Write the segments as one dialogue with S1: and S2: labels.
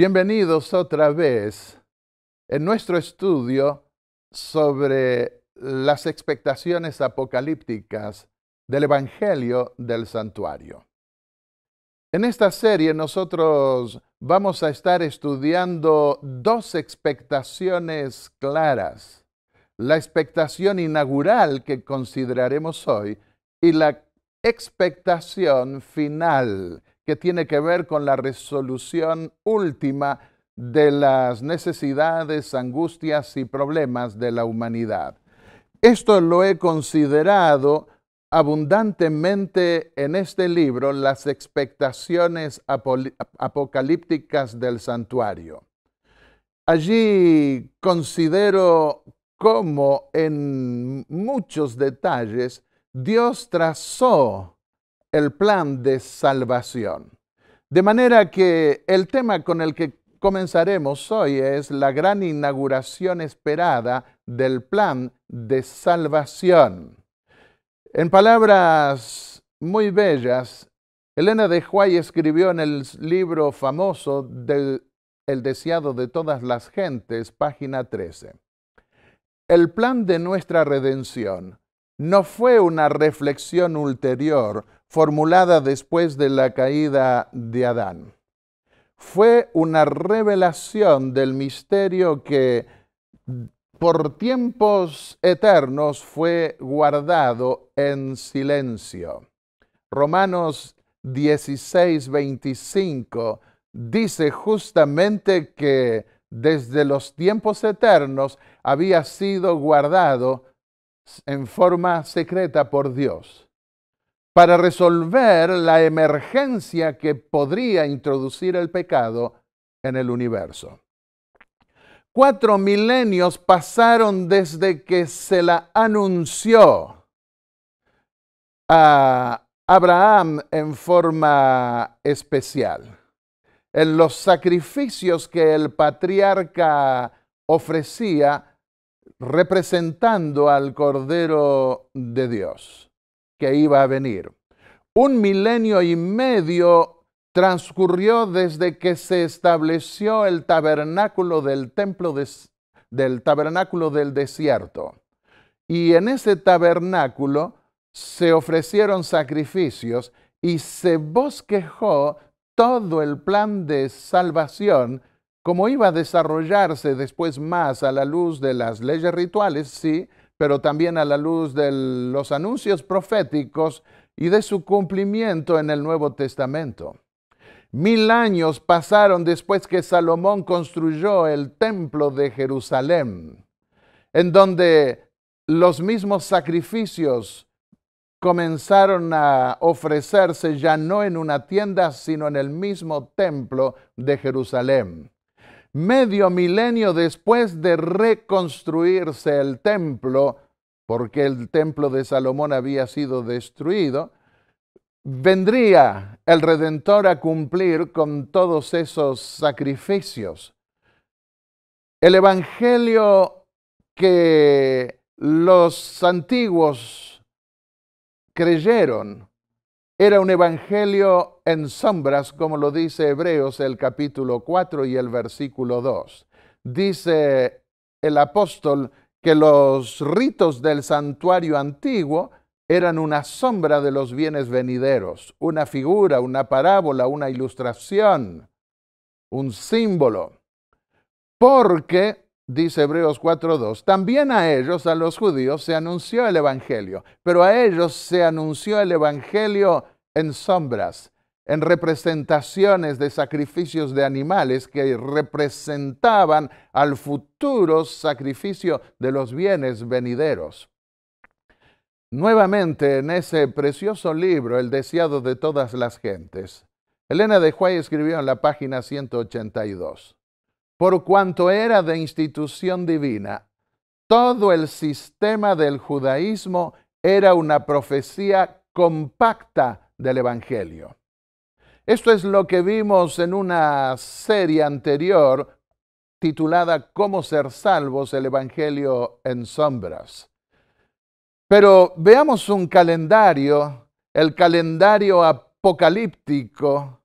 S1: Bienvenidos otra vez en nuestro estudio sobre las expectaciones apocalípticas del Evangelio del Santuario. En esta serie nosotros vamos a estar estudiando dos expectaciones claras: la expectación inaugural que consideraremos hoy y la expectación final, que tiene que ver con la resolución última de las necesidades, angustias y problemas de la humanidad. Esto lo he considerado abundantemente en este libro, Las expectaciones apocalípticas del santuario. Allí considero cómo en muchos detalles Dios trazó el plan de salvación. De manera que el tema con el que comenzaremos hoy es la gran inauguración esperada del plan de salvación. En palabras muy bellas, Elena de White escribió en el libro famoso El deseado de todas las gentes, página 13. El plan de nuestra redención no fue una reflexión ulterior formulada después de la caída de Adán. Fue una revelación del misterio que por tiempos eternos fue guardado en silencio. Romanos 16:25 dice justamente que desde los tiempos eternos había sido guardado en forma secreta por Dios, para resolver la emergencia que podría introducir el pecado en el universo. 4 milenios pasaron desde que se la anunció a Abraham en forma especial. En los sacrificios que el patriarca ofrecía representando al Cordero de Dios que iba a venir. 1 milenio y medio transcurrió desde que se estableció el tabernáculo del templo del tabernáculo del desierto. Y en ese tabernáculo se ofrecieron sacrificios y se bosquejó todo el plan de salvación, como iba a desarrollarse después más a la luz de las leyes rituales, sí, pero también a la luz de los anuncios proféticos y de su cumplimiento en el Nuevo Testamento. 1000 años pasaron después que Salomón construyó el templo de Jerusalén, en donde los mismos sacrificios comenzaron a ofrecerse ya no en una tienda, sino en el mismo templo de Jerusalén. Medio milenio después de reconstruirse el templo, porque el templo de Salomón había sido destruido, vendría el Redentor a cumplir con todos esos sacrificios. El evangelio que los antiguos creyeron era un evangelio en sombras, como lo dice Hebreos el capítulo 4 y el versículo 2. Dice el apóstol que los ritos del santuario antiguo eran una sombra de los bienes venideros, una figura, una parábola, una ilustración, un símbolo. Porque, dice Hebreos 4:2, también a ellos, a los judíos, se anunció el evangelio, pero a ellos se anunció el evangelio en sombras, en representaciones de sacrificios de animales que representaban al futuro sacrificio de los bienes venideros. Nuevamente, en ese precioso libro, El deseado de todas las gentes, Elena de White escribió en la página 182, por cuanto era de institución divina, todo el sistema del judaísmo era una profecía compacta del Evangelio. Esto es lo que vimos en una serie anterior titulada Cómo ser salvos, el Evangelio en sombras. Pero veamos un calendario, el calendario apocalíptico,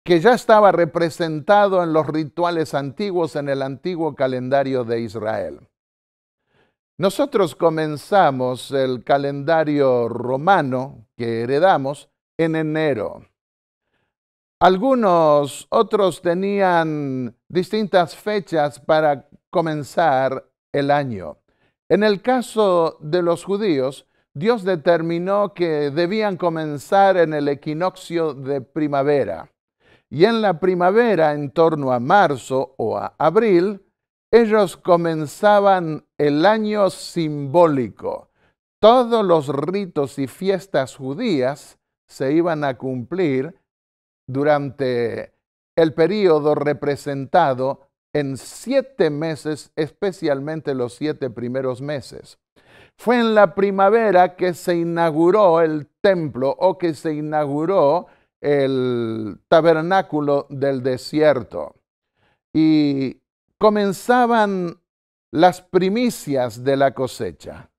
S1: que ya estaba representado en los rituales antiguos en el antiguo calendario de Israel. Nosotros comenzamos el calendario romano que heredamos en enero. Algunos otros tenían distintas fechas para comenzar el año. En el caso de los judíos, Dios determinó que debían comenzar en el equinoccio de primavera. Y en la primavera, en torno a marzo o a abril, ellos comenzaban el año simbólico. Todos los ritos y fiestas judías se iban a cumplir durante el período representado en 7 meses, especialmente los 7 primeros meses. Fue en la primavera que se inauguró el templo o que se inauguró el tabernáculo del desierto. Y comenzaban las primicias de la cosecha.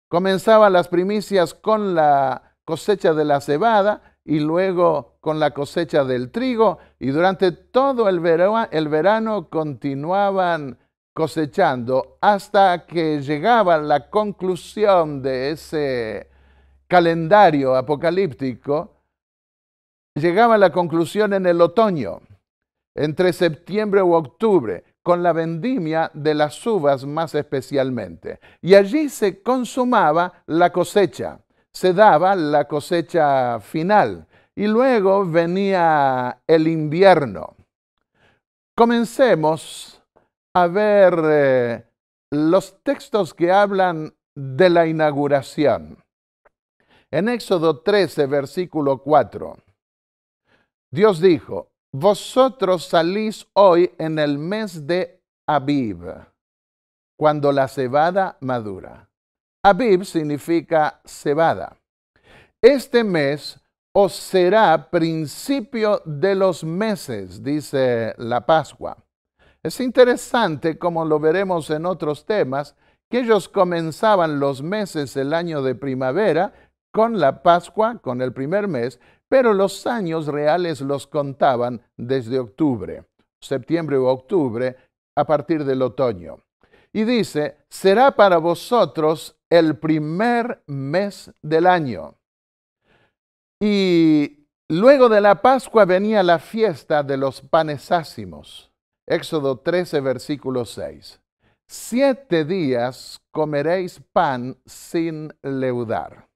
S1: Comenzaban las primicias con la cosecha de la cebada y luego con la cosecha del trigo, y durante todo el verano continuaban cosechando hasta que llegaba la conclusión de ese calendario apocalíptico. Llegaba la conclusión en el otoño, entre septiembre u octubre, con la vendimia de las uvas más especialmente. Y allí se consumaba la cosecha, se daba la cosecha final. Y luego venía el invierno. Comencemos a ver los textos que hablan de la inauguración. En Éxodo 13, versículo 4, Dios dijo: vosotros salís hoy en el mes de Abib, cuando la cebada madura. Abib significa cebada. Este mes os será principio de los meses, dice la Pascua. Es interesante, como lo veremos en otros temas, que ellos comenzaban los meses el año de primavera con la Pascua, con el primer mes, pero los años reales los contaban desde octubre, septiembre u octubre, a partir del otoño. Y dice: será para vosotros el primer mes del año. Y luego de la Pascua venía la fiesta de los panes ácimos. Éxodo 13, versículo 6. 7 días comeréis pan sin leudar.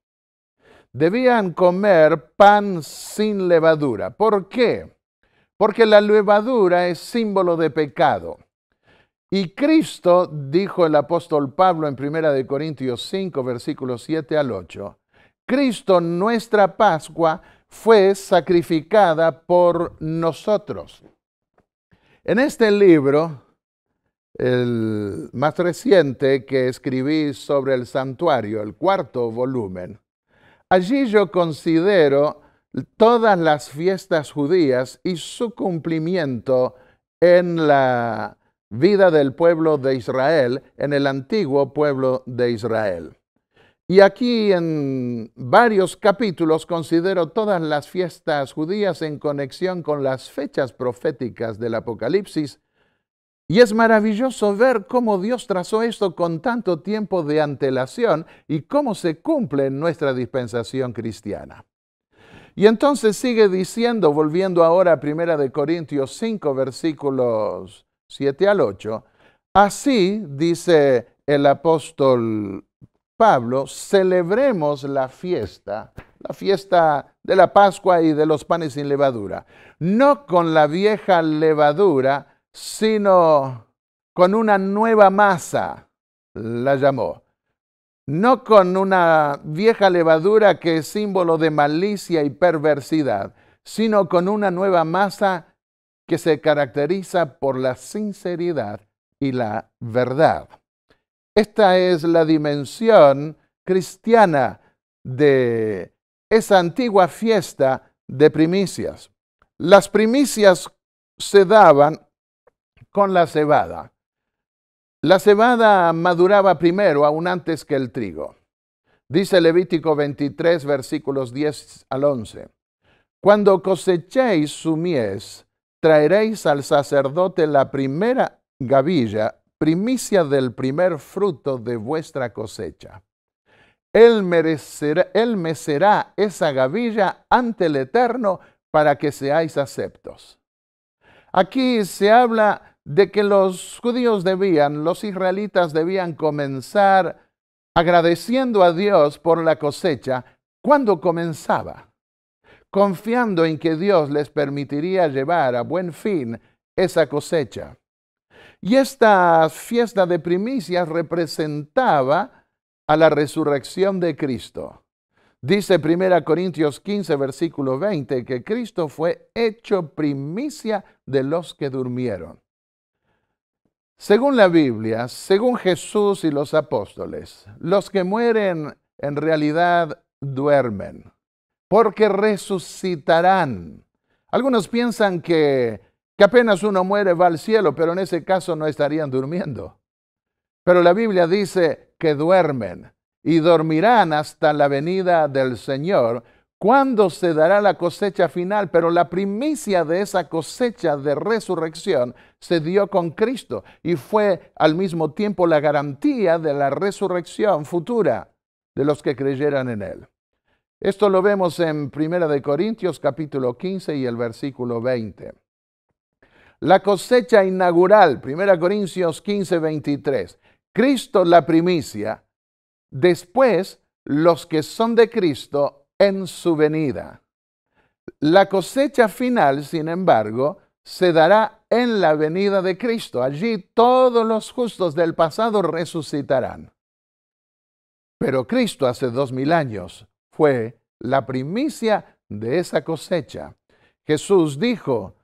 S1: Debían comer pan sin levadura. ¿Por qué? Porque la levadura es símbolo de pecado. Y Cristo, dijo el apóstol Pablo en 1 Corintios 5, versículos 7 al 8, Cristo, nuestra Pascua, fue sacrificada por nosotros. En este libro, el más reciente que escribí sobre el santuario, el 4º volumen, allí yo considero todas las fiestas judías y su cumplimiento en la vida del pueblo de Israel, en el antiguo pueblo de Israel. Y aquí en varios capítulos considero todas las fiestas judías en conexión con las fechas proféticas del Apocalipsis. Y es maravilloso ver cómo Dios trazó esto con tanto tiempo de antelación y cómo se cumple en nuestra dispensación cristiana. Y entonces sigue diciendo, volviendo ahora a 1 Corintios 5, versículos 7 al 8, así dice el apóstol Pablo: celebremos la fiesta de la Pascua y de los panes sin levadura, no con la vieja levadura, sino con una nueva masa, la llamó. No con una vieja levadura que es símbolo de malicia y perversidad, sino con una nueva masa que se caracteriza por la sinceridad y la verdad. Esta es la dimensión cristiana de esa antigua fiesta de primicias. Las primicias se daban con la cebada. La cebada maduraba primero, aún antes que el trigo. Dice Levítico 23, versículos 10 al 11. Cuando cosechéis su mies, traeréis al sacerdote la primera gavilla, primicia del primer fruto de vuestra cosecha. Él mecerá esa gavilla ante el Eterno para que seáis aceptos. Aquí se habla de que los judíos los israelitas debían comenzar agradeciendo a Dios por la cosecha cuando comenzaba, confiando en que Dios les permitiría llevar a buen fin esa cosecha. Y esta fiesta de primicias representaba a la resurrección de Cristo. Dice 1 Corintios 15, versículo 20, que Cristo fue hecho primicia de los que durmieron. Según la Biblia, según Jesús y los apóstoles, los que mueren en realidad duermen, porque resucitarán. Algunos piensan que apenas uno muere va al cielo, pero en ese caso no estarían durmiendo. Pero la Biblia dice que duermen y dormirán hasta la venida del Señor, cuando se dará la cosecha final. Pero la primicia de esa cosecha de resurrección se dio con Cristo y fue al mismo tiempo la garantía de la resurrección futura de los que creyeran en Él. Esto lo vemos en 1 Corintios capítulo 15 y el versículo 20. La cosecha inaugural, 1 Corintios 15, 23. Cristo la primicia, después los que son de Cristo en su venida. La cosecha final, sin embargo, se dará en la venida de Cristo. Allí todos los justos del pasado resucitarán. Pero Cristo hace 2000 años fue la primicia de esa cosecha. Jesús dijo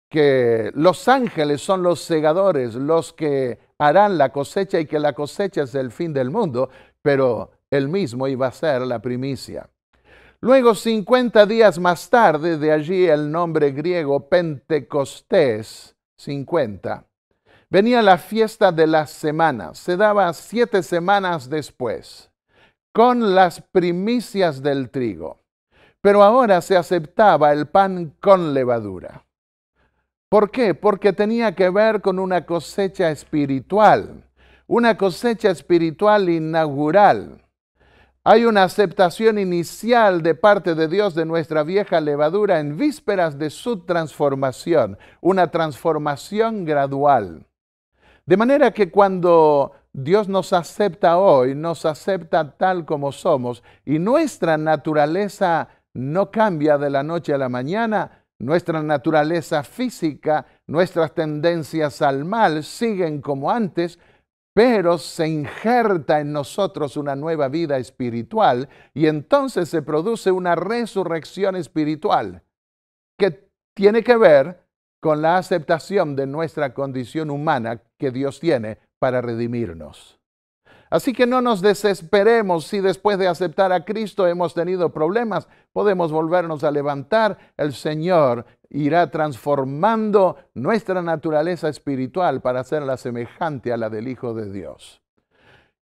S1: que los ángeles son los segadores, los que harán la cosecha, y que la cosecha es el fin del mundo, pero él mismo iba a ser la primicia. Luego, 50 días más tarde, de allí el nombre griego Pentecostés, 50, venía la fiesta de las semanas. Se daba 7 semanas después, con las primicias del trigo. Pero ahora se aceptaba el pan con levadura. ¿Por qué? Porque tenía que ver con una cosecha espiritual inaugural. Hay una aceptación inicial de parte de Dios de nuestra vieja levadura en vísperas de su transformación, una transformación gradual. De manera que cuando Dios nos acepta hoy, nos acepta tal como somos, y nuestra naturaleza no cambia de la noche a la mañana. Nuestra naturaleza física, nuestras tendencias al mal siguen como antes, pero se injerta en nosotros una nueva vida espiritual, y entonces se produce una resurrección espiritual que tiene que ver con la aceptación de nuestra condición humana que Dios tiene para redimirnos. Así que no nos desesperemos si después de aceptar a Cristo hemos tenido problemas. Podemos volvernos a levantar. El Señor irá transformando nuestra naturaleza espiritual para hacerla semejante a la del Hijo de Dios.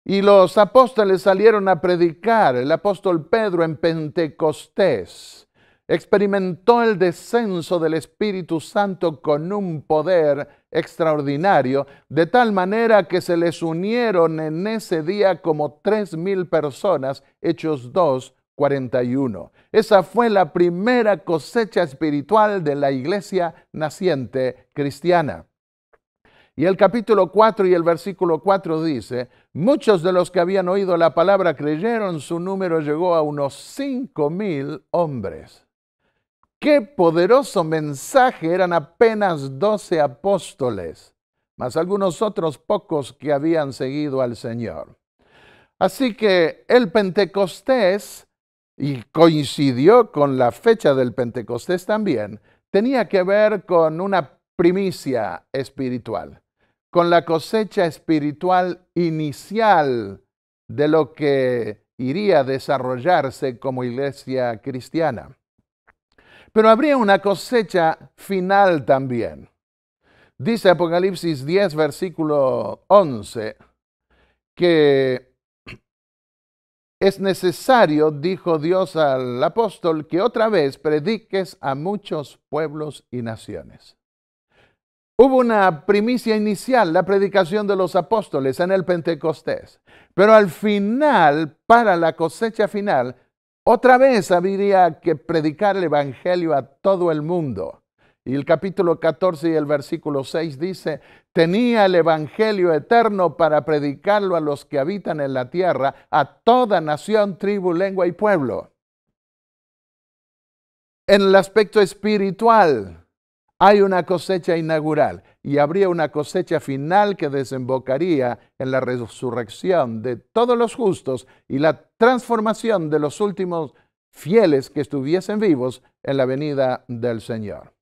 S1: Y los apóstoles salieron a predicar. El apóstol Pedro en Pentecostés experimentó el descenso del Espíritu Santo con un poder extraordinario, de tal manera que se les unieron en ese día como 3,000 personas, Hechos 2, 41. Esa fue la primera cosecha espiritual de la iglesia naciente cristiana. Y el capítulo 4 y el versículo 4 dice: muchos de los que habían oído la palabra creyeron, su número llegó a unos 5,000 hombres. ¡Qué poderoso mensaje! Eran apenas 12 apóstoles, más algunos otros pocos que habían seguido al Señor. Así que el Pentecostés, y coincidió con la fecha del Pentecostés también, tenía que ver con una primicia espiritual, con la cosecha espiritual inicial de lo que iría a desarrollarse como iglesia cristiana. Pero habría una cosecha final también. Dice Apocalipsis 10, versículo 11, que es necesario, dijo Dios al apóstol, que otra vez prediques a muchos pueblos y naciones. Hubo una primicia inicial, la predicación de los apóstoles en el Pentecostés. Pero al final, para la cosecha final, otra vez habría que predicar el Evangelio a todo el mundo. Y el capítulo 14 y el versículo 6 dice, tenía el Evangelio eterno para predicarlo a los que habitan en la tierra, a toda nación, tribu, lengua y pueblo. En el aspecto espiritual, hay una cosecha inaugural y habría una cosecha final que desembocaría en la resurrección de todos los justos y la transformación de los últimos fieles que estuviesen vivos en la venida del Señor.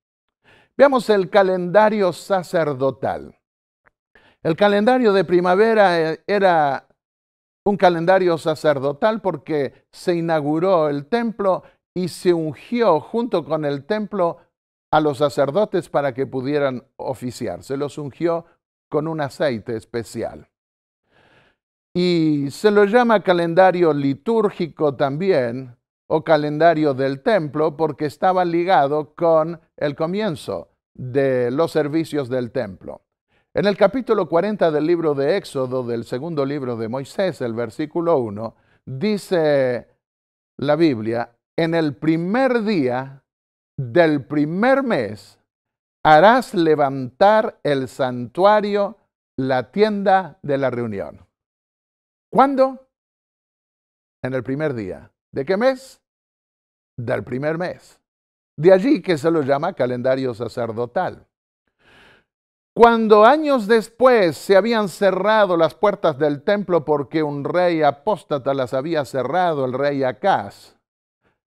S1: Veamos el calendario sacerdotal. El calendario de primavera era un calendario sacerdotal porque se inauguró el templo y se ungió junto con el templo a los sacerdotes para que pudieran oficiar. Se los ungió con un aceite especial. Y se lo llama calendario litúrgico también, o calendario del templo, porque estaba ligado con el comienzo de los servicios del templo. En el capítulo 40 del libro de Éxodo, del segundo libro de Moisés, el versículo 1, dice la Biblia, en el primer día del primer mes harás levantar el santuario, la tienda de la reunión. ¿Cuándo? En el primer día. ¿De qué mes? Del primer mes. De allí que se lo llama calendario sacerdotal. Cuando años después se habían cerrado las puertas del templo porque un rey apóstata las había cerrado, el rey Acaz,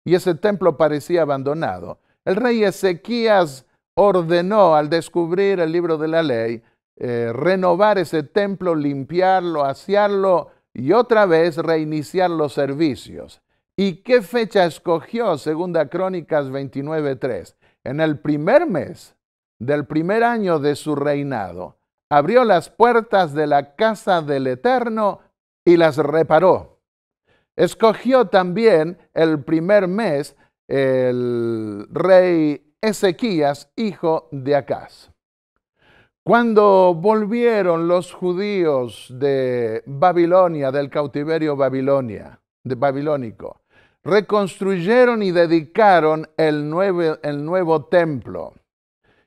S1: y ese templo parecía abandonado, el rey Ezequías ordenó, al descubrir el libro de la ley, renovar ese templo, limpiarlo, asearlo y otra vez reiniciar los servicios. ¿Y qué fecha escogió? Segunda Crónicas 29:3. En el primer mes del primer año de su reinado, abrió las puertas de la casa del Eterno y las reparó. Escogió también el primer mes el rey Ezequías, hijo de Acaz. Cuando volvieron los judíos de Babilonia, del cautiverio babilónico, reconstruyeron y dedicaron el nuevo templo.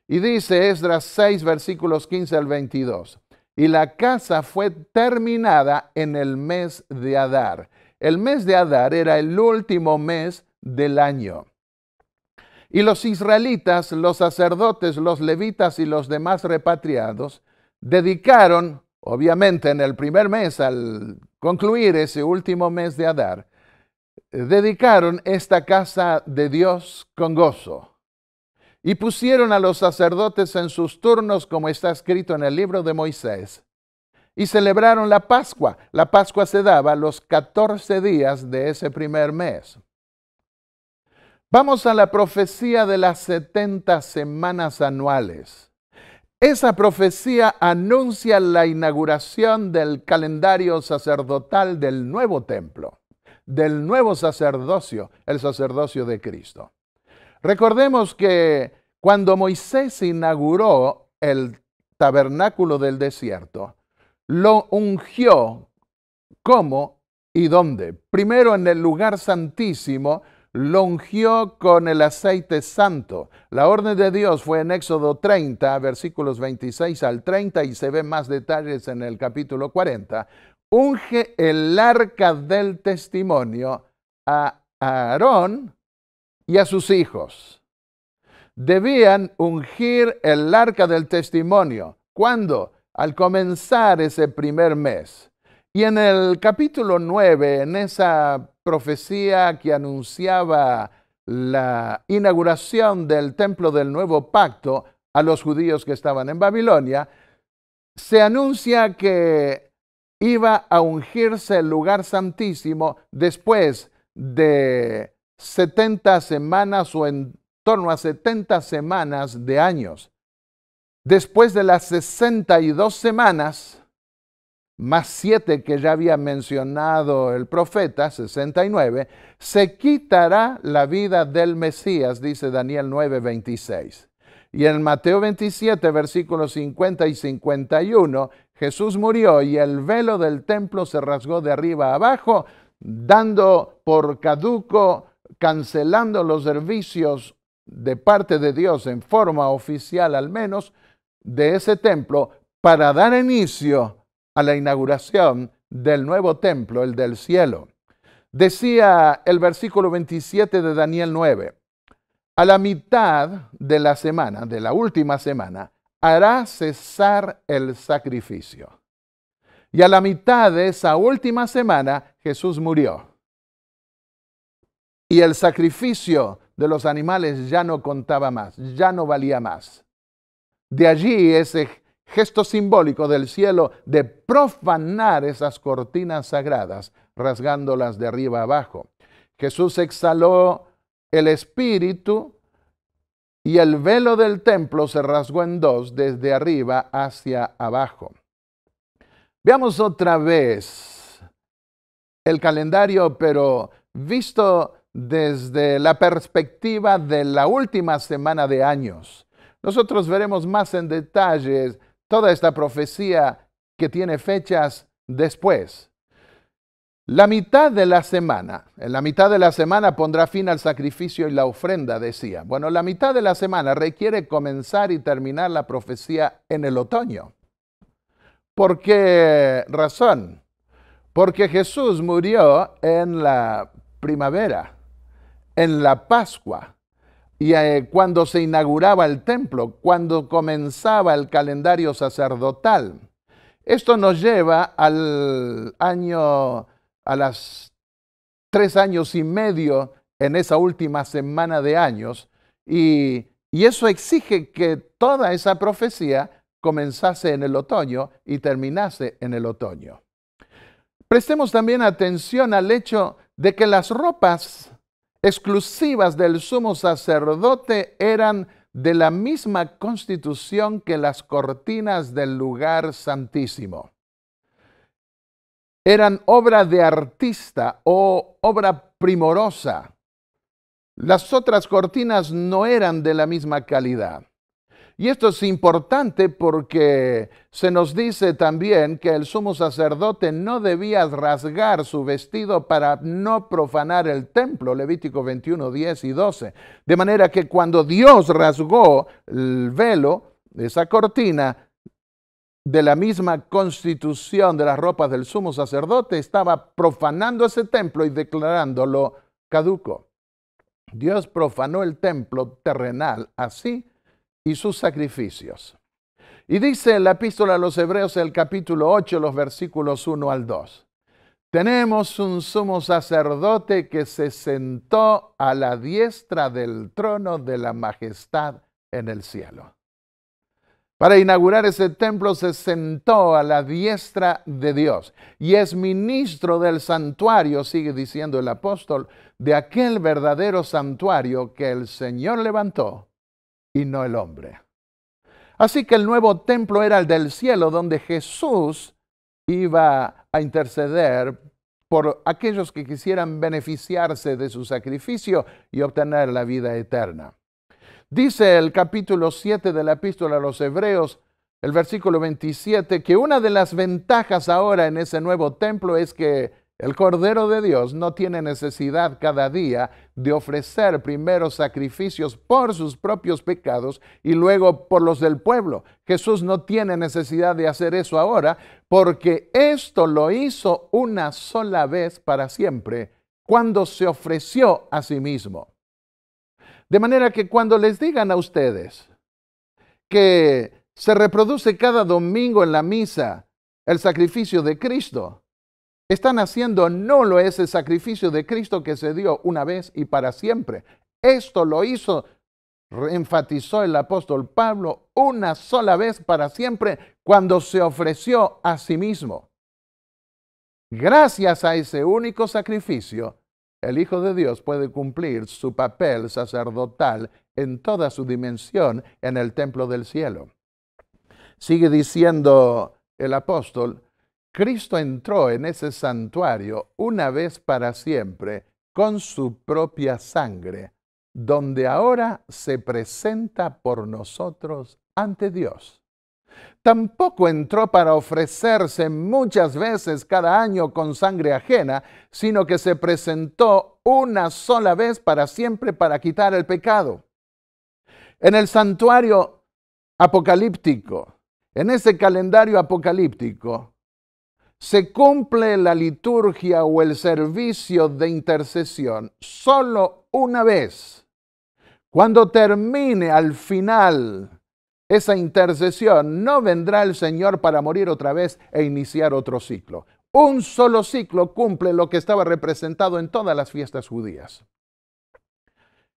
S1: Y dice Esdras 6, versículos 15 al 22. Y la casa fue terminada en el mes de Adar. El mes de Adar era el último mes del año. Y los israelitas, los sacerdotes, los levitas y los demás repatriados dedicaron, obviamente en el primer mes, al concluir ese último mes de Adar, dedicaron esta casa de Dios con gozo. Y pusieron a los sacerdotes en sus turnos, como está escrito en el libro de Moisés. Y celebraron la Pascua. La Pascua se daba los 14 días de ese primer mes. Vamos a la profecía de las 70 semanas anuales. Esa profecía anuncia la inauguración del calendario sacerdotal del nuevo templo, del nuevo sacerdocio, el sacerdocio de Cristo. Recordemos que cuando Moisés inauguró el tabernáculo del desierto, lo ungió ¿cómo y dónde? Primero en el lugar santísimo, lo ungió con el aceite santo. La orden de Dios fue en Éxodo 30, versículos 26 al 30, y se ven más detalles en el capítulo 40. Unge el arca del testimonio a Aarón y a sus hijos. Debían ungir el arca del testimonio. ¿Cuándo? Al comenzar ese primer mes. Y en el capítulo 9, en esa profecía que anunciaba la inauguración del templo del nuevo pacto a los judíos que estaban en Babilonia, se anuncia que iba a ungirse el lugar santísimo después de 70 semanas o en torno a 70 semanas de años. Después de las 62 semanas, más 7 que ya había mencionado el profeta, 69, se quitará la vida del Mesías, dice Daniel 9:26. Y en Mateo 27, versículos 50 y 51, Jesús murió y el velo del templo se rasgó de arriba a abajo, dando por caduco, cancelando los servicios de parte de Dios en forma oficial al menos de ese templo para dar inicio a la inauguración del nuevo templo, el del cielo. Decía el versículo 27 de Daniel 9, a la mitad de la semana, de la última semana, hará cesar el sacrificio. Y a la mitad de esa última semana, Jesús murió. Y el sacrificio de los animales ya no contaba más, ya no valía más. De allí ese gesto simbólico del cielo de profanar esas cortinas sagradas, rasgándolas de arriba abajo. Jesús exhaló el espíritu y el velo del templo se rasgó en dos desde arriba hacia abajo. Veamos otra vez el calendario, pero visto desde la perspectiva de la última semana de años. Nosotros veremos más en detalles toda esta profecía que tiene fechas después. La mitad de la semana, en la mitad de la semana pondrá fin al sacrificio y la ofrenda, decía. Bueno, la mitad de la semana requiere comenzar y terminar la profecía en el otoño. ¿Por qué razón? Porque Jesús murió en la primavera, en la Pascua, y cuando se inauguraba el templo, cuando comenzaba el calendario sacerdotal. Esto nos lleva al año, a las 3 años y medio en esa última semana de años, y eso exige que toda esa profecía comenzase en el otoño y terminase en el otoño. Prestemos también atención al hecho de que las ropas exclusivas del sumo sacerdote eran de la misma constitución que las cortinas del lugar santísimo. Eran obra de artista o obra primorosa. Las otras cortinas no eran de la misma calidad. Y esto es importante porque se nos dice también que el sumo sacerdote no debía rasgar su vestido para no profanar el templo, Levítico 21, 10 y 12. De manera que cuando Dios rasgó el velo, esa cortina, de la misma constitución de las ropas del sumo sacerdote, estaba profanando ese templo y declarándolo caduco. Dios profanó el templo terrenal así y sus sacrificios. Y dice en la epístola a los Hebreos, el capítulo 8, los versículos 1 al 2. Tenemos un sumo sacerdote que se sentó a la diestra del trono de la majestad en el cielo. Para inaugurar ese templo se sentó a la diestra de Dios y es ministro del santuario, sigue diciendo el apóstol, de aquel verdadero santuario que el Señor levantó y no el hombre. Así que el nuevo templo era el del cielo, donde Jesús iba a interceder por aquellos que quisieran beneficiarse de su sacrificio y obtener la vida eterna. Dice el capítulo 7 de la epístola a los Hebreos, el versículo 27, que una de las ventajas ahora en ese nuevo templo es que el Cordero de Dios no tiene necesidad cada día de ofrecer primero sacrificios por sus propios pecados y luego por los del pueblo. Jesús no tiene necesidad de hacer eso ahora porque esto lo hizo una sola vez para siempre, cuando se ofreció a sí mismo. De manera que cuando les digan a ustedes que se reproduce cada domingo en la misa el sacrificio de Cristo, están haciendo nulo ese sacrificio de Cristo que se dio una vez y para siempre. Esto lo hizo, enfatizó el apóstol Pablo, una sola vez para siempre cuando se ofreció a sí mismo. Gracias a ese único sacrificio, el Hijo de Dios puede cumplir su papel sacerdotal en toda su dimensión en el templo del cielo. Sigue diciendo el apóstol, Cristo entró en ese santuario una vez para siempre con su propia sangre donde ahora se presenta por nosotros ante Dios. Tampoco entró para ofrecerse muchas veces cada año con sangre ajena, sino que se presentó una sola vez para siempre para quitar el pecado. En el santuario apocalíptico, en ese calendario apocalíptico, se cumple la liturgia o el servicio de intercesión solo una vez. Cuando termine al final esa intercesión, no vendrá el Señor para morir otra vez e iniciar otro ciclo. Un solo ciclo cumple lo que estaba representado en todas las fiestas judías.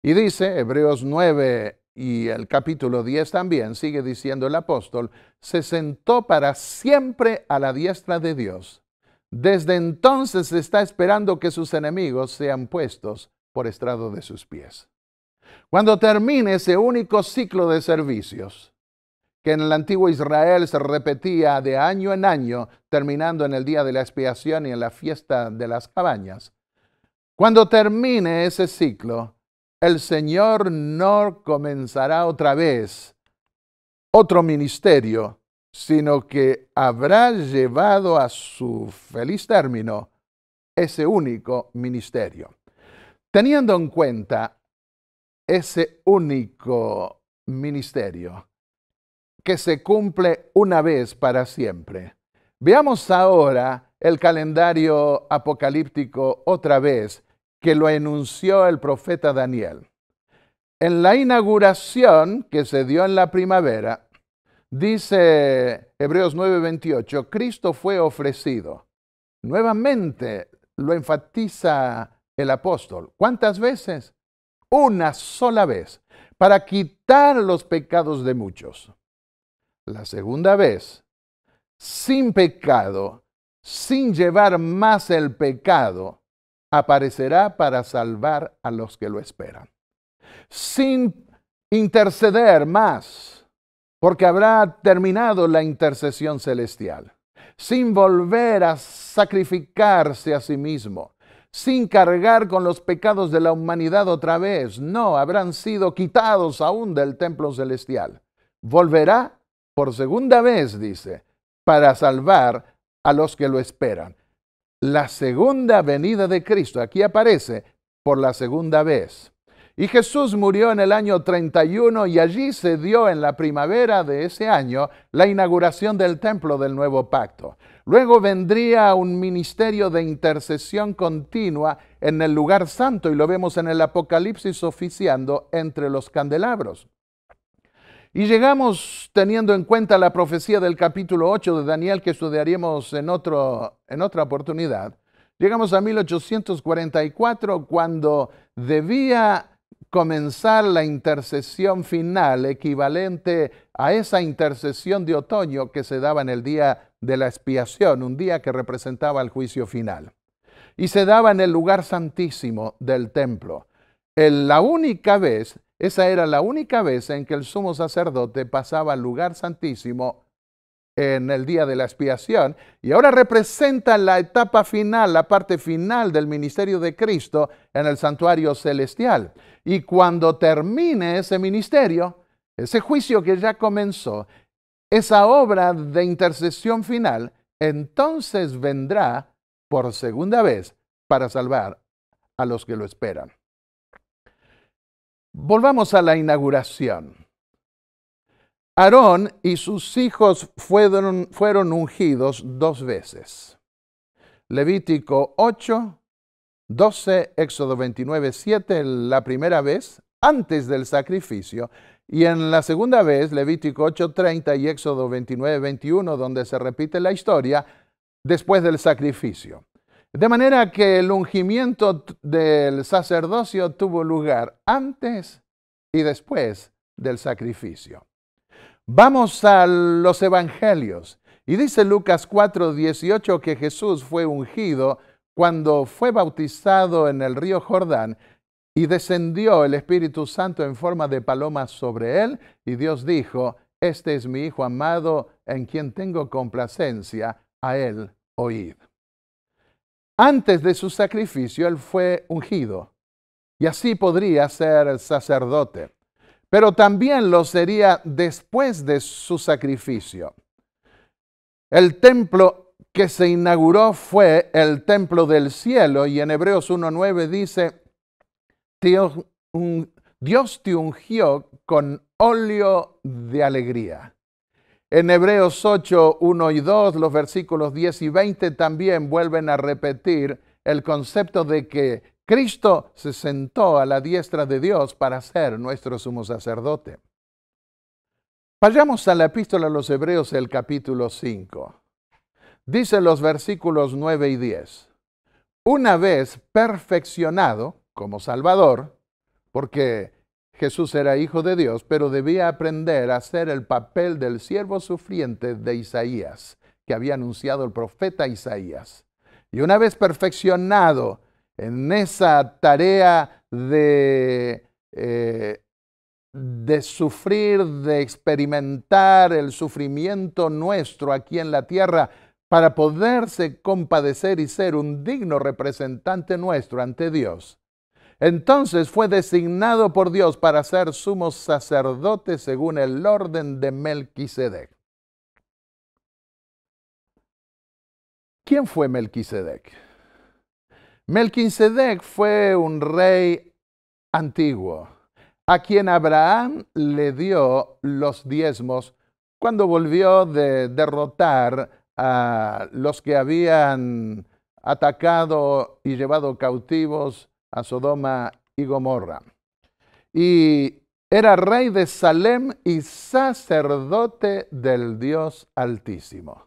S1: Y dice, Hebreos 9 y el capítulo 10 también, sigue diciendo el apóstol, se sentó para siempre a la diestra de Dios. Desde entonces está esperando que sus enemigos sean puestos por estrado de sus pies. Cuando termine ese único ciclo de servicios, que en el antiguo Israel se repetía de año en año, terminando en el día de la expiación y en la fiesta de las cabañas, cuando termine ese ciclo, el Señor no comenzará otra vez otro ministerio, sino que habrá llevado a su feliz término ese único ministerio. Teniendo en cuenta ese único ministerio que se cumple una vez para siempre, veamos ahora el calendario apocalíptico otra vez, que lo enunció el profeta Daniel. En la inauguración que se dio en la primavera, dice Hebreos 9:28, Cristo fue ofrecido. Nuevamente lo enfatiza el apóstol. ¿Cuántas veces? Una sola vez, para quitar los pecados de muchos. La segunda vez, sin pecado, sin llevar más el pecado, aparecerá para salvar a los que lo esperan. Sin interceder más, porque habrá terminado la intercesión celestial. Sin volver a sacrificarse a sí mismo. Sin cargar con los pecados de la humanidad otra vez. No, habrán sido quitados aún del templo celestial. Volverá por segunda vez, dice, para salvar a los que lo esperan. La segunda venida de Cristo, aquí aparece por la segunda vez. Y Jesús murió en el año 31 y allí se dio en la primavera de ese año la inauguración del templo del nuevo pacto. Luego vendría un ministerio de intercesión continua en el lugar santo y lo vemos en el Apocalipsis oficiando entre los candelabros. Y llegamos, teniendo en cuenta la profecía del capítulo 8 de Daniel, que estudiaremos en otra oportunidad, llegamos a 1844, cuando debía comenzar la intercesión final, equivalente a esa intercesión de otoño que se daba en el día de la expiación, un día que representaba el juicio final. Y se daba en el lugar santísimo del templo. Esa era la única vez en que el sumo sacerdote pasaba al lugar santísimo en el día de la expiación, y ahora representa la etapa final, la parte final del ministerio de Cristo en el santuario celestial. Y cuando termine ese ministerio, ese juicio que ya comenzó, esa obra de intercesión final, entonces vendrá por segunda vez para salvar a los que lo esperan. Volvamos a la inauguración. Aarón y sus hijos fueron ungidos 2 veces. Levítico 8, 12, Éxodo 29, 7, la primera vez antes del sacrificio, y en la segunda vez, Levítico 8, 30 y Éxodo 29, 21, donde se repite la historia después del sacrificio. De manera que el ungimiento del sacerdocio tuvo lugar antes y después del sacrificio. Vamos a los evangelios. Y dice Lucas 4:18 que Jesús fue ungido cuando fue bautizado en el río Jordán y descendió el Espíritu Santo en forma de paloma sobre él. Y Dios dijo, este es mi Hijo amado en quien tengo complacencia, a él oíd. Antes de su sacrificio, él fue ungido. y así podría ser sacerdote. Pero también lo sería después de su sacrificio. El templo que se inauguró fue el templo del cielo, y en Hebreos 1:9 dice: Dios te ungió con óleo de alegría. En Hebreos 8:1 y 2, los versículos 10 y 20 también vuelven a repetir el concepto de que Cristo se sentó a la diestra de Dios para ser nuestro sumo sacerdote. Vayamos a la epístola a los Hebreos, el capítulo 5. Dice los versículos 9 y 10. Una vez perfeccionado como Salvador, porque Jesús era hijo de Dios, pero debía aprender a hacer el papel del siervo sufriente de Isaías, que había anunciado el profeta Isaías. Y una vez perfeccionado en esa tarea de sufrir, de experimentar el sufrimiento nuestro aquí en la tierra, para poderse compadecer y ser un digno representante nuestro ante Dios, entonces fue designado por Dios para ser sumo sacerdote según el orden de Melquisedec. ¿Quién fue Melquisedec? Melquisedec fue un rey antiguo, a quien Abraham le dio los diezmos cuando volvió de derrotar a los que habían atacado y llevado cautivos a Sodoma y Gomorra. Y era rey de Salem y sacerdote del Dios Altísimo.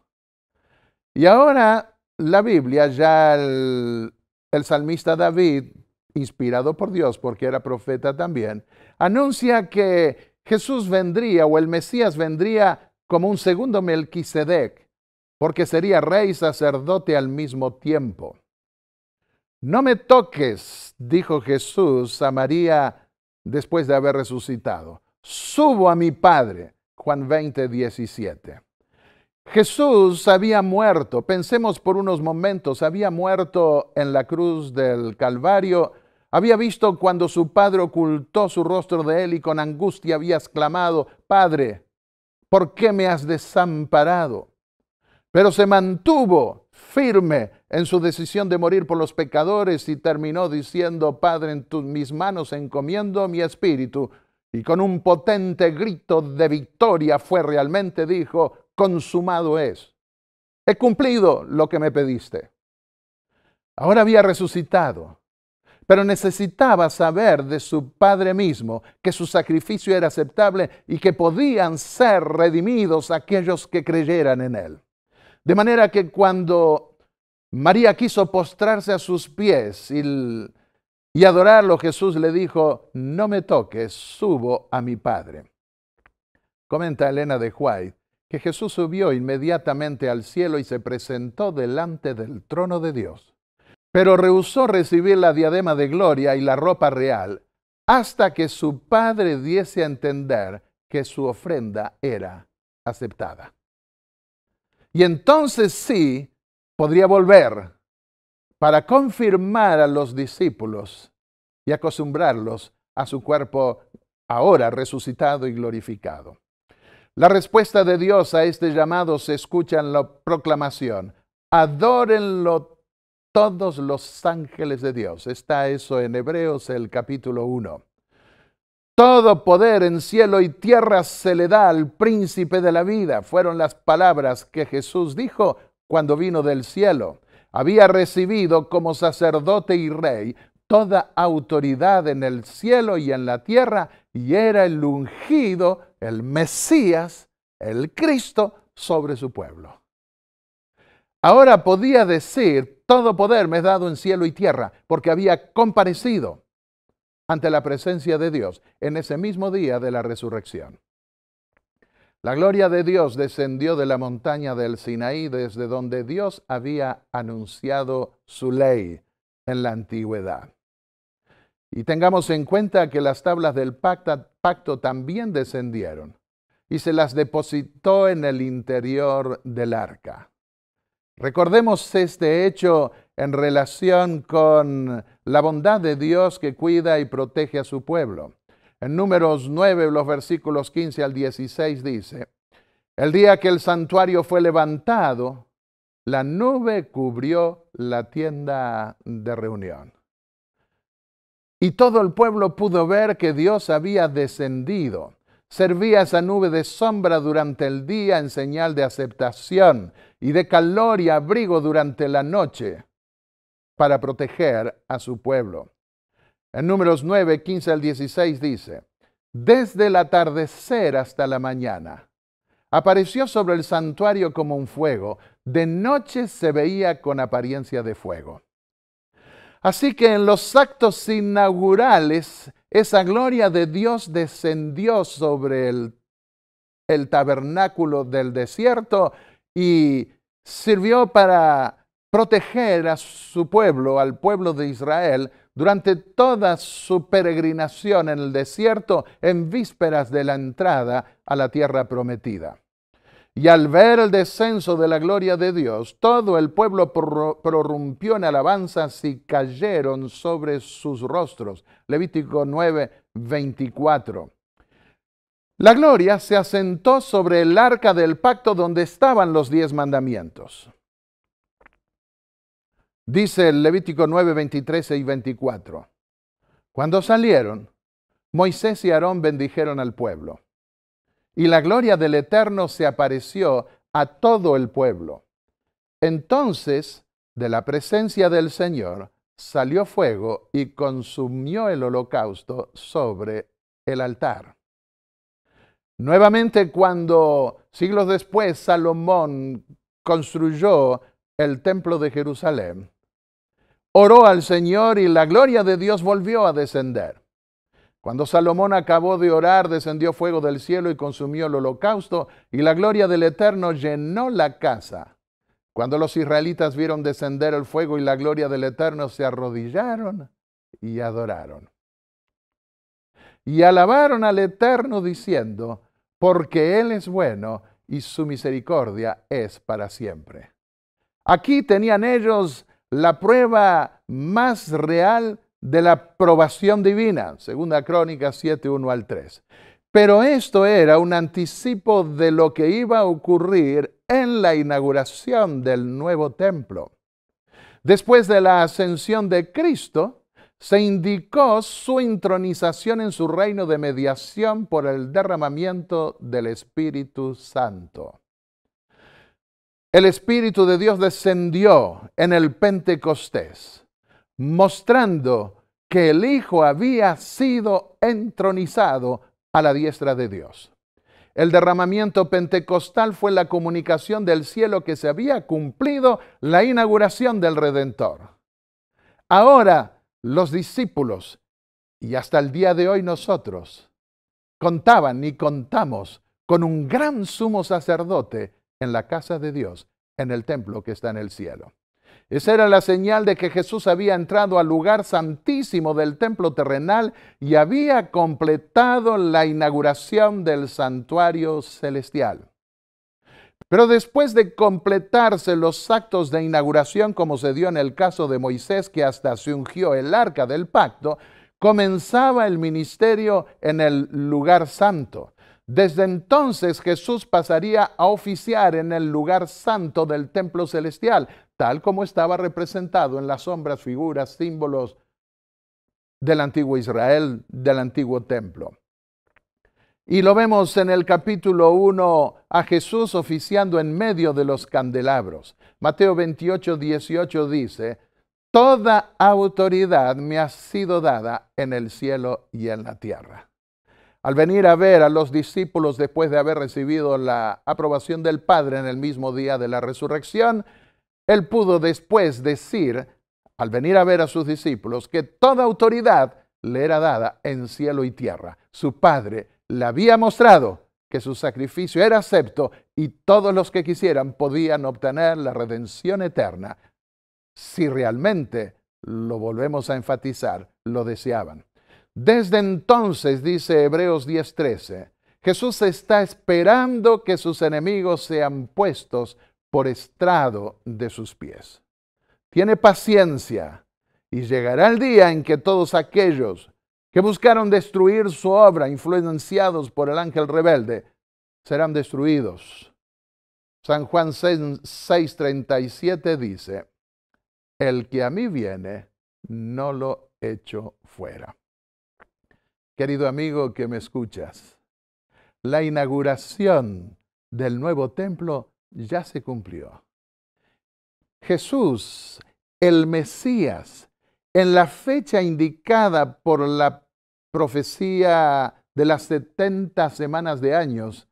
S1: Y ahora la Biblia, ya el salmista David, inspirado por Dios porque era profeta también, anuncia que Jesús vendría, o el Mesías vendría como un segundo Melquisedec, porque sería rey y sacerdote al mismo tiempo. No me toques, dijo Jesús a María después de haber resucitado. Subo a mi Padre. Juan 20:17. Jesús había muerto, pensemos por unos momentos, había muerto en la cruz del Calvario, había visto cuando su Padre ocultó su rostro de él y con angustia había exclamado: Padre, ¿por qué me has desamparado? Pero se mantuvo firme en su decisión de morir por los pecadores y terminó diciendo: Padre, en mis manos encomiendo mi espíritu. Y con un potente grito de victoria realmente dijo: consumado es. He cumplido lo que me pediste. Ahora había resucitado, pero necesitaba saber de su Padre mismo que su sacrificio era aceptable y que podían ser redimidos aquellos que creyeran en él. De manera que cuando María quiso postrarse a sus pies y adorarlo, Jesús le dijo: no me toques, subo a mi Padre. Comenta Elena de White que Jesús subió inmediatamente al cielo y se presentó delante del trono de Dios, pero rehusó recibir la diadema de gloria y la ropa real hasta que su Padre diese a entender que su ofrenda era aceptada. Y entonces sí podría volver para confirmar a los discípulos y acostumbrarlos a su cuerpo ahora resucitado y glorificado. La respuesta de Dios a este llamado se escucha en la proclamación: adórenlo todos los ángeles de Dios. Está eso en Hebreos, el capítulo 1. Todo poder en cielo y tierra se le da al príncipe de la vida. Fueron las palabras que Jesús dijo cuando vino del cielo. Había recibido como sacerdote y rey toda autoridad en el cielo y en la tierra, y era el ungido, el Mesías, el Cristo sobre su pueblo. Ahora podía decir: todo poder me es dado en cielo y tierra, porque había comparecido ante la presencia de Dios en ese mismo día de la resurrección. La gloria de Dios descendió de la montaña del Sinaí, desde donde Dios había anunciado su ley en la antigüedad. Y tengamos en cuenta que las tablas del pacto también descendieron y se las depositó en el interior del arca. Recordemos este hecho en relación con la bondad de Dios que cuida y protege a su pueblo. En Números 9, los versículos 15 al 16 dice, el día que el santuario fue levantado, la nube cubrió la tienda de reunión. Y todo el pueblo pudo ver que Dios había descendido. Servía esa nube de sombra durante el día en señal de aceptación y de calor y abrigo durante la noche para proteger a su pueblo. En Números 9, 15 al 16 dice, desde el atardecer hasta la mañana, apareció sobre el santuario como un fuego, de noche se veía con apariencia de fuego. Así que en los actos inaugurales, esa gloria de Dios descendió sobre el tabernáculo del desierto y sirvió para proteger a su pueblo, al pueblo de Israel, durante toda su peregrinación en el desierto en vísperas de la entrada a la tierra prometida. Y al ver el descenso de la gloria de Dios, todo el pueblo prorrumpió en alabanzas y cayeron sobre sus rostros. Levítico 9, 24. La gloria se asentó sobre el arca del pacto donde estaban los 10 mandamientos. Dice el Levítico 9, 23 y 24. Cuando salieron, Moisés y Aarón bendijeron al pueblo. Y la gloria del Eterno se apareció a todo el pueblo. Entonces, de la presencia del Señor, salió fuego y consumió el holocausto sobre el altar. Nuevamente, cuando siglos después Salomón construyó el templo de Jerusalén, oró al Señor y la gloria de Dios volvió a descender. Cuando Salomón acabó de orar, descendió fuego del cielo y consumió el holocausto, y la gloria del Eterno llenó la casa. Cuando los israelitas vieron descender el fuego y la gloria del Eterno, se arrodillaron y adoraron. Y alabaron al Eterno diciendo, porque Él es bueno y su misericordia es para siempre. Aquí tenían ellos la prueba más real de la aprobación divina, segunda Crónicas 7, 1 al 3. Pero esto era un anticipo de lo que iba a ocurrir en la inauguración del nuevo templo. Después de la ascensión de Cristo, se indicó su intronización en su reino de mediación por el derramamiento del Espíritu Santo. El Espíritu de Dios descendió en el Pentecostés, mostrando que el Hijo había sido entronizado a la diestra de Dios. El derramamiento pentecostal fue la comunicación del cielo que se había cumplido la inauguración del Redentor. Ahora los discípulos, y hasta el día de hoy nosotros, contaban y contamos con un gran sumo sacerdote en la casa de Dios, en el templo que está en el cielo. Esa era la señal de que Jesús había entrado al lugar santísimo del templo terrenal y había completado la inauguración del santuario celestial. Pero después de completarse los actos de inauguración, como se dio en el caso de Moisés, que hasta se ungió el arca del pacto, comenzaba el ministerio en el lugar santo. Desde entonces Jesús pasaría a oficiar en el lugar santo del templo celestial, tal como estaba representado en las sombras, figuras, símbolos del antiguo Israel, del antiguo templo. Y lo vemos en el capítulo 1 a Jesús oficiando en medio de los candelabros. Mateo 28, 18 dice, toda autoridad me ha sido dada en el cielo y en la tierra. Al venir a ver a los discípulos después de haber recibido la aprobación del Padre en el mismo día de la resurrección, Él pudo después decir, al venir a ver a sus discípulos, que toda autoridad le era dada en cielo y tierra. Su Padre le había mostrado que su sacrificio era acepto y todos los que quisieran podían obtener la redención eterna si realmente, lo volvemos a enfatizar, lo deseaban. Desde entonces, dice Hebreos 10:13, Jesús está esperando que sus enemigos sean puestos por estrado de sus pies. Tiene paciencia Y llegará el día en que todos aquellos que buscaron destruir su obra, influenciados por el ángel rebelde, serán destruidos. San Juan 6:37 dice, el que a mí viene, no lo echo fuera. Querido amigo que me escuchas, la inauguración del nuevo templo ya se cumplió. Jesús, el Mesías, en la fecha indicada por la profecía de las 70 semanas de años,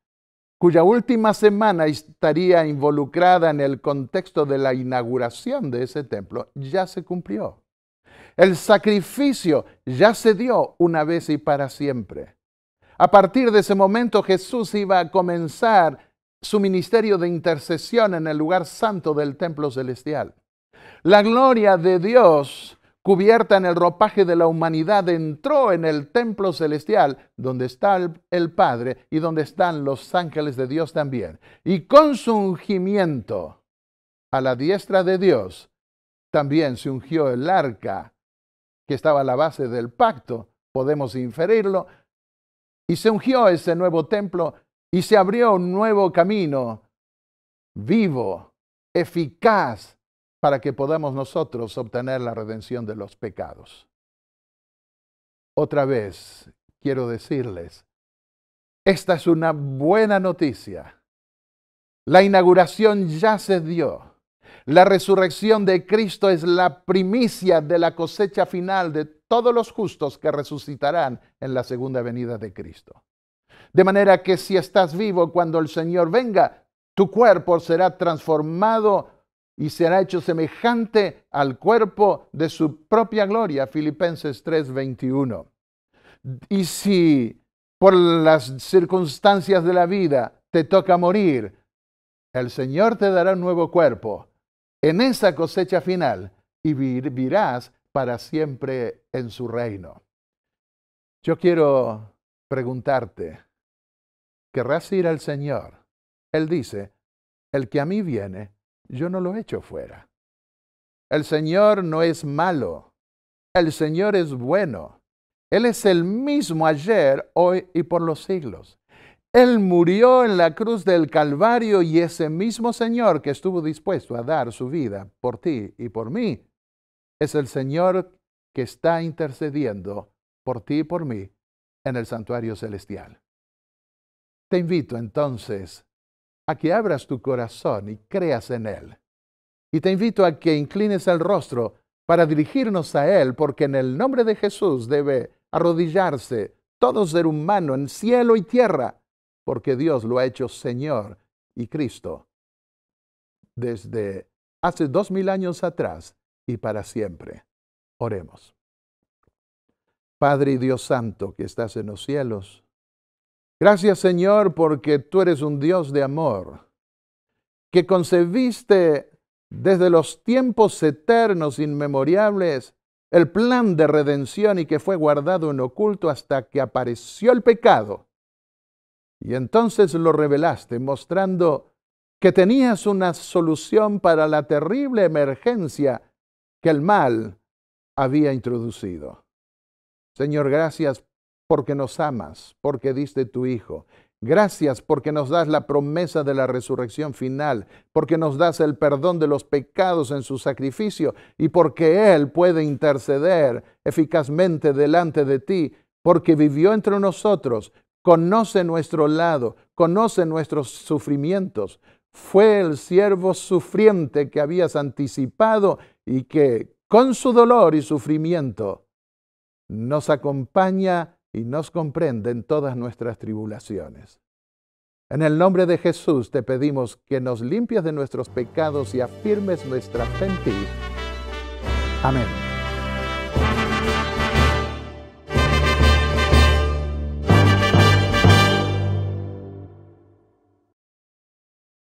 S1: cuya última semana estaría involucrada en el contexto de la inauguración de ese templo, ya se cumplió. El sacrificio ya se dio una vez y para siempre. A partir de ese momento Jesús iba a comenzar su ministerio de intercesión en el lugar santo del templo celestial. La gloria de Dios, cubierta en el ropaje de la humanidad, entró en el templo celestial, donde está el Padre y donde están los ángeles de Dios también. Y con su ungimiento a la diestra de Dios, también se ungió el arca, que estaba a la base del pacto, podemos inferirlo, y se ungió ese nuevo templo y se abrió un nuevo camino vivo, eficaz, para que podamos nosotros obtener la redención de los pecados. Otra vez quiero decirles, esta es una buena noticia. La inauguración ya se dio. La resurrección de Cristo es la primicia de la cosecha final de todos los justos que resucitarán en la segunda venida de Cristo. De manera que si estás vivo cuando el Señor venga, tu cuerpo será transformado y será hecho semejante al cuerpo de su propia gloria. Filipenses 3:21. Y si por las circunstancias de la vida te toca morir, el Señor te dará un nuevo cuerpo en esa cosecha final y vivirás para siempre en su reino. Yo quiero preguntarte, ¿querrás ir al Señor? Él dice, el que a mí viene, yo no lo echo fuera. El Señor no es malo, el Señor es bueno. Él es el mismo ayer, hoy y por los siglos. Él murió en la cruz del Calvario y ese mismo Señor que estuvo dispuesto a dar su vida por ti y por mí, es el Señor que está intercediendo por ti y por mí en el santuario celestial. Te invito entonces a que abras tu corazón y creas en Él. Y te invito a que inclines el rostro para dirigirnos a Él, porque en el nombre de Jesús debe arrodillarse todo ser humano en cielo y tierra, porque Dios lo ha hecho Señor y Cristo desde hace 2000 años atrás y para siempre. Oremos. Padre y Dios Santo que estás en los cielos, gracias Señor porque tú eres un Dios de amor, que concebiste desde los tiempos eternos, inmemorables, el plan de redención y que fue guardado en oculto hasta que apareció el pecado. Y entonces lo revelaste, mostrando que tenías una solución para la terrible emergencia que el mal había introducido. Señor, gracias porque nos amas, porque diste tu Hijo. Gracias porque nos das la promesa de la resurrección final, porque nos das el perdón de los pecados en su sacrificio y porque Él puede interceder eficazmente delante de ti, porque vivió entre nosotros, conoce nuestro lado, conoce nuestros sufrimientos. Fue el siervo sufriente que habías anticipado y que con su dolor y sufrimiento nos acompaña y nos comprende en todas nuestras tribulaciones. En el nombre de Jesús te pedimos que nos limpies de nuestros pecados y afirmes nuestra fe en ti. Amén.